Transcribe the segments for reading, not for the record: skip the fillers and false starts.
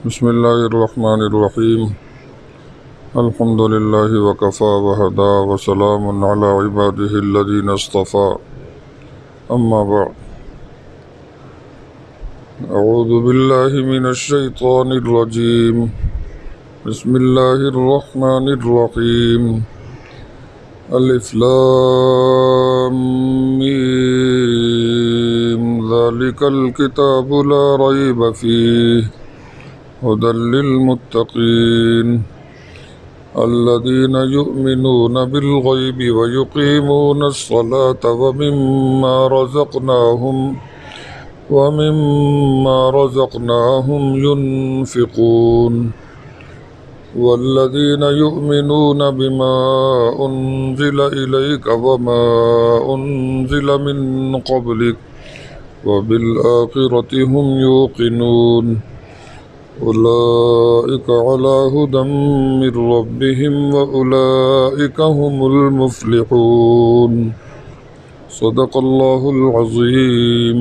بسم اللہ الرحمن الرحیم الحمد للہ وکفا وحدا وسلام علی عبادہ الذین اصطفیٰ اما بعد اعوذ باللہ من الشیطان الرجیم بسم اللہ الرحمن الرحیم الف لام میم ذالک الکتاب لا ریب فیہ هدى للمتقين الذين يؤمنون بالغيب ويقيمون الصلاة ومما رزقناهم ينفقون والذين يؤمنون بما أنزل إليك وما أنزل من قبلك وبالآخرة هم يوقنون أولئك على هدى من ربهم وأولئك هم المفلحون صدق الله العظيم۔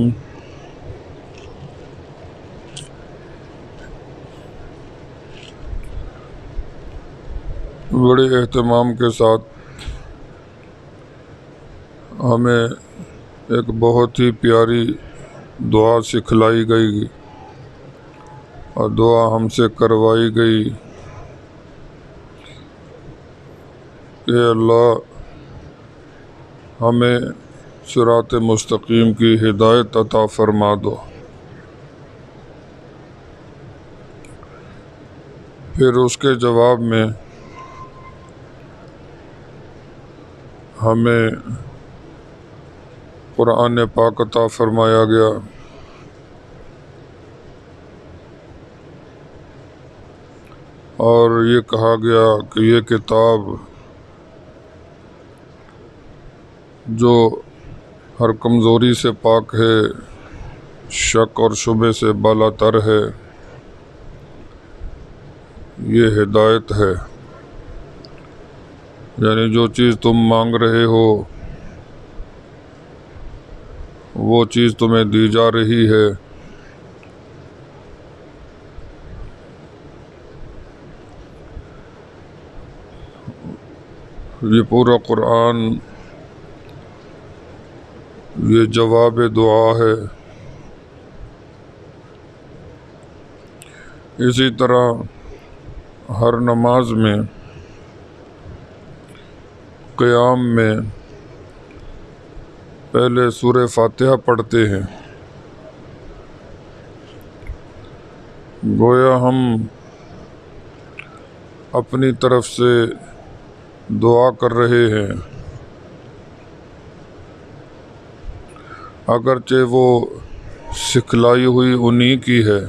بڑے اہتمام کے ساتھ ہمیں ایک بہت ہی پیاری دعا سکھلائی گئی اور دعا ہم سے کروائی گئی کہ اللہ ہمیں صراط مستقیم کی ہدایت عطا فرما دو۔ پھر اس کے جواب میں ہمیں قرآن پاک عطا فرمایا گیا اور یہ کہا گیا کہ یہ کتاب جو ہر کمزوری سے پاک ہے، شک اور شبہ سے بالا تر ہے، یہ ہدایت ہے، یعنی جو چیز تم مانگ رہے ہو وہ چیز تمہیں دی جا رہی ہے۔ یہ پورا قرآن یہ جواب دعا ہے۔ اسی طرح ہر نماز میں قیام میں پہلے سورہ فاتحہ پڑھتے ہیں، گویا ہم اپنی طرف سے دعا کر رہے ہیں، اگرچہ وہ سکھلائی ہوئی انہی کی ہے،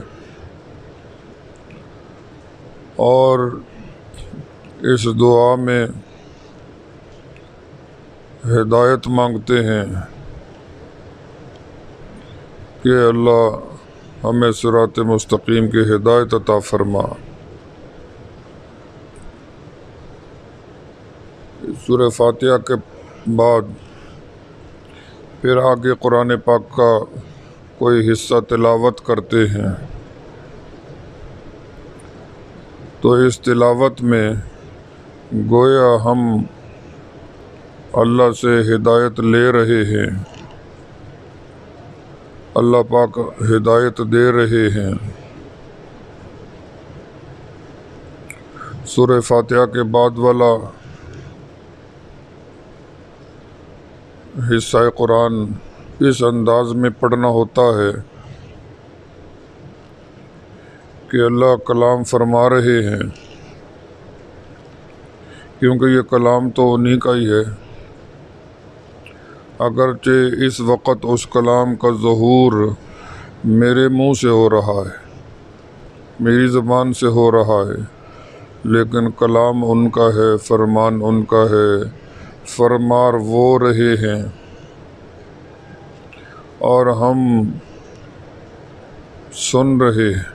اور اس دعا میں ہدایت مانگتے ہیں کہ اللہ ہمیں صراط مستقیم کی ہدایت عطا فرما۔ سورہ فاتحہ کے بعد پھر آگے قرآن پاک کا کوئی حصہ تلاوت کرتے ہیں، تو اس تلاوت میں گویا ہم اللہ سے ہدایت لے رہے ہیں، اللہ پاک ہدایت دے رہے ہیں۔ سورہ فاتحہ کے بعد والا حصہ قرآن اس انداز میں پڑھنا ہوتا ہے کہ اللہ کلام فرما رہے ہیں، کیونکہ یہ کلام تو انہی کا ہی ہے، اگرچہ اس وقت اس کلام کا ظہور میرے منہ سے ہو رہا ہے، میری زبان سے ہو رہا ہے، لیکن کلام ان کا ہے، فرمان ان کا ہے، فرمار وہ رہے ہیں، اور ہم سن رہے ہیں۔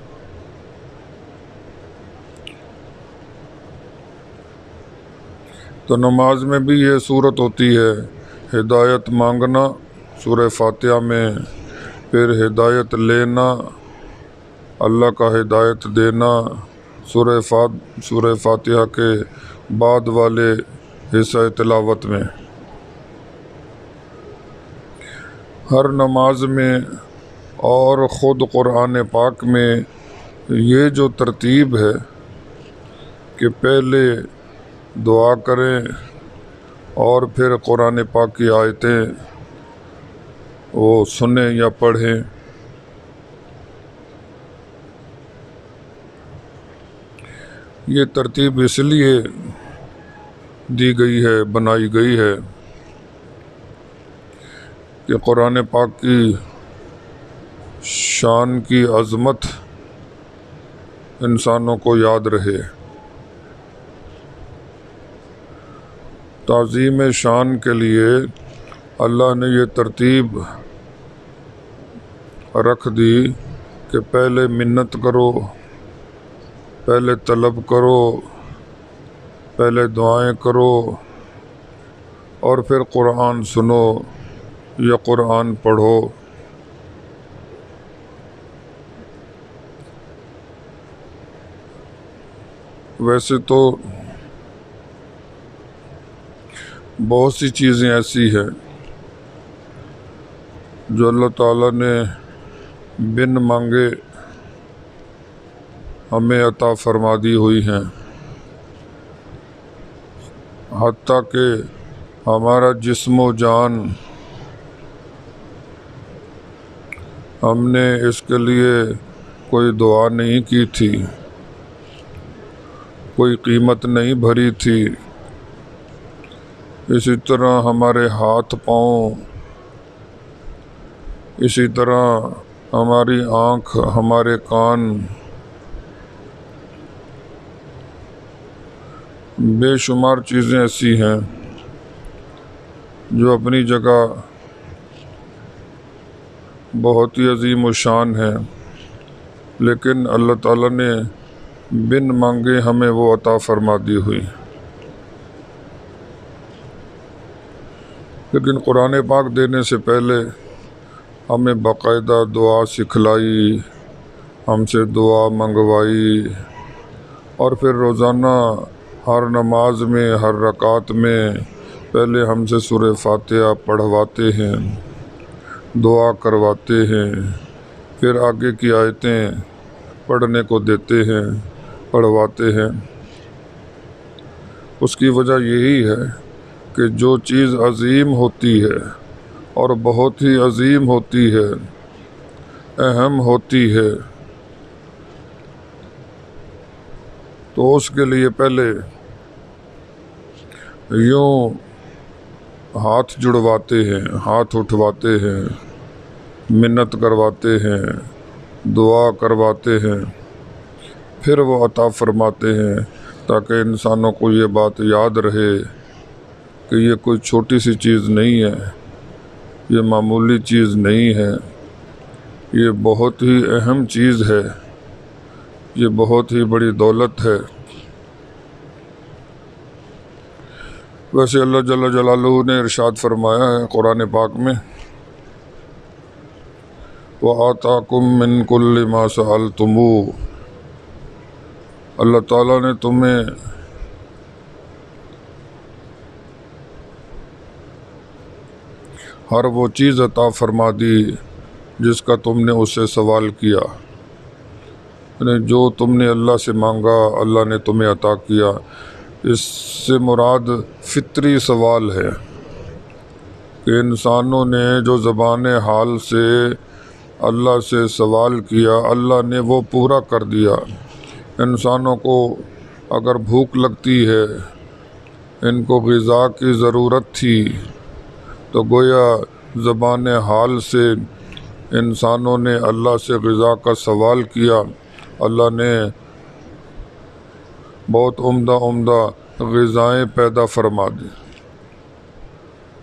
تو نماز میں بھی یہ صورت ہوتی ہے، ہدایت مانگنا سورہ فاتحہ میں، پھر ہدایت لینا اللہ کا ہدایت دینا سورہ فاتحہ کے بعد والے حصہ تلاوت میں۔ ہر نماز میں اور خود قرآن پاک میں یہ جو ترتیب ہے کہ پہلے دعا کریں اور پھر قرآن پاک کی آیتیں وہ سنیں یا پڑھیں، یہ ترتیب اس لیے دی گئی ہے، بنائی گئی ہے کہ قرآن پاک کی شان کی عظمت انسانوں کو یاد رہے۔ تعظیم شان کے لیے اللہ نے یہ ترتیب رکھ دی کہ پہلے منت کرو، پہلے طلب کرو، پہلے دعائیں کرو اور پھر قرآن سنو یا قرآن پڑھو۔ ویسے تو بہت سی چیزیں ایسی ہیں جو اللہ تعالیٰ نے بن مانگے ہمیں عطا فرما دی ہوئی ہیں، حتیٰ کہ ہمارا جسم و جان ہم نے اس کے لیے کوئی دعا نہیں کی تھی، کوئی قیمت نہیں بھری تھی۔ اسی طرح ہمارے ہاتھ پاؤں، اسی طرح ہماری آنکھ، ہمارے کان، بے شمار چیزیں ایسی ہیں جو اپنی جگہ بہت ہی عظیم و شان ہیں، لیکن اللہ تعالیٰ نے بن مانگے ہمیں وہ عطا فرما دی ہوئی۔ لیکن قرآن پاک دینے سے پہلے ہمیں باقاعدہ دعا سکھلائی، ہم سے دعا منگوائی، اور پھر روزانہ ہر نماز میں، ہر رکعت میں پہلے ہم سے سورہ فاتحہ پڑھواتے ہیں، دعا کرواتے ہیں، پھر آگے کی آیتیں پڑھنے کو دیتے ہیں، پڑھواتے ہیں۔ اس کی وجہ یہی ہے کہ جو چیز عظیم ہوتی ہے اور بہت ہی عظیم ہوتی ہے، اہم ہوتی ہے، تو اس کے لیے پہلے یوں ہاتھ جڑواتے ہیں، ہاتھ اٹھواتے ہیں، منت کرواتے ہیں، دعا کرواتے ہیں، پھر وہ عطا فرماتے ہیں، تاکہ انسانوں کو یہ بات یاد رہے کہ یہ کوئی چھوٹی سی چیز نہیں ہے، یہ معمولی چیز نہیں ہے، یہ بہت ہی اہم چیز ہے، یہ بہت ہی بڑی دولت ہے۔ ویسے اللہ جل جلالہ نے ارشاد فرمایا ہے قرآن پاک میں، وَآتَاكُم مِّن كُلِّ مَا سَأَلْتُمُوهُ، اللہ تعالیٰ نے تمہیں ہر وہ چیز عطا فرما دی جس کا تم نے اس سے سوال کیا، یعنی جو تم نے اللہ سے مانگا اللہ نے تمہیں عطا کیا۔ اس سے مراد فطری سوال ہے کہ انسانوں نے جو زبان حال سے اللہ سے سوال کیا، اللہ نے وہ پورا کر دیا۔ انسانوں کو اگر بھوک لگتی ہے، ان کو غذا کی ضرورت تھی، تو گویا زبان حال سے انسانوں نے اللہ سے غذا کا سوال کیا، اللہ نے بہت عمدہ غذائیں پیدا فرما دی۔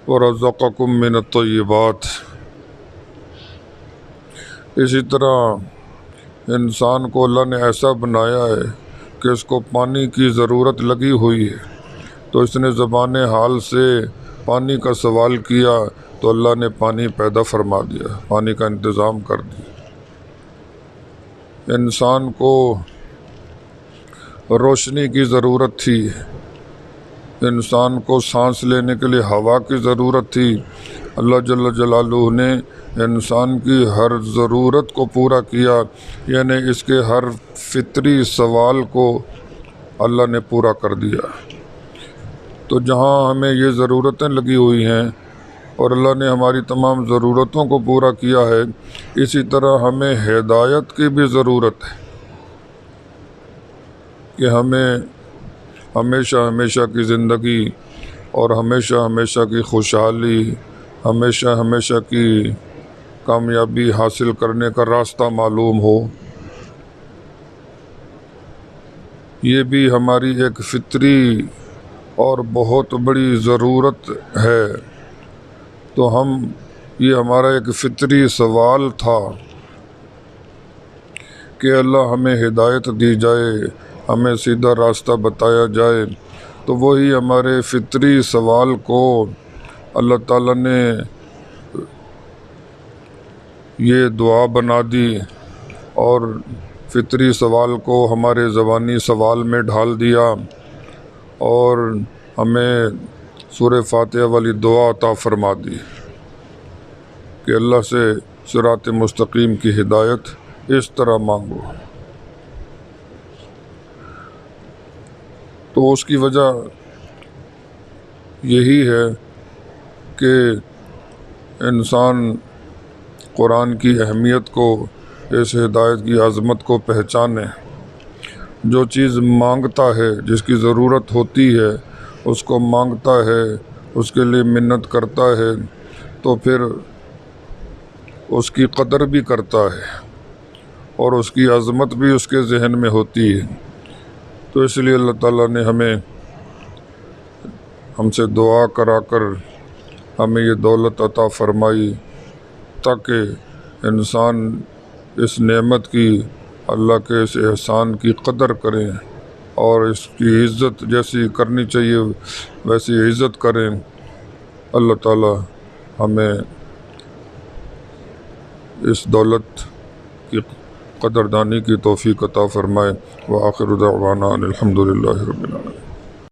وَرَزَقَكُم مِّنَ الطَّيِّبَاتِ، اسی طرح انسان کو اللہ نے ایسا بنایا ہے کہ اس کو پانی کی ضرورت لگی ہوئی ہے، تو اس نے زبان حال سے پانی کا سوال کیا تو اللہ نے پانی پیدا فرما دیا، پانی کا انتظام کر دیا۔ انسان کو روشنی کی ضرورت تھی، انسان کو سانس لینے کے لیے ہوا کی ضرورت تھی، اللہ جل جلالہ نے انسان کی ہر ضرورت کو پورا کیا، یعنی اس کے ہر فطری سوال کو اللہ نے پورا کر دیا۔ تو جہاں ہمیں یہ ضرورتیں لگی ہوئی ہیں اور اللہ نے ہماری تمام ضرورتوں کو پورا کیا ہے، اسی طرح ہمیں ہدایت کی بھی ضرورت ہے کہ ہمیں ہمیشہ ہمیشہ کی زندگی اور ہمیشہ ہمیشہ کی خوشحالی، ہمیشہ ہمیشہ کی کامیابی حاصل کرنے کا راستہ معلوم ہو۔ یہ بھی ہماری ایک فطری اور بہت بڑی ضرورت ہے۔ تو یہ ہمارا ایک فطری سوال تھا کہ اللہ ہمیں ہدایت دی جائے، ہمیں سیدھا راستہ بتایا جائے۔ تو وہی ہمارے فطری سوال کو اللہ تعالیٰ نے یہ دعا بنا دی اور فطری سوال کو ہمارے زبانی سوال میں ڈھال دیا، اور ہمیں سورہ فاتحہ والی دعا عطا فرما دی کہ اللہ سے صراط مستقیم کی ہدایت اس طرح مانگو۔ تو اس کی وجہ یہی ہے کہ انسان قرآن کی اہمیت کو، اس ہدایت کی عظمت کو پہچانے۔ جو چیز مانگتا ہے، جس کی ضرورت ہوتی ہے، اس کو مانگتا ہے، اس کے لیے منت کرتا ہے، تو پھر اس کی قدر بھی کرتا ہے اور اس کی عظمت بھی اس کے ذہن میں ہوتی ہے۔ تو اس لیے اللہ تعالیٰ نے ہم سے دعا کرا کر ہمیں یہ دولت عطا فرمائی، تاکہ انسان اس نعمت کی، اللہ کے اس احسان کی قدر کریں اور اس کی عزت جیسی کرنی چاہیے ویسی عزت کریں۔ اللہ تعالیٰ ہمیں اس دولت کی قدردانی کی توفیق عطا فرمائے۔ وآخر دعوانا ان الحمد للہ رب العالمین۔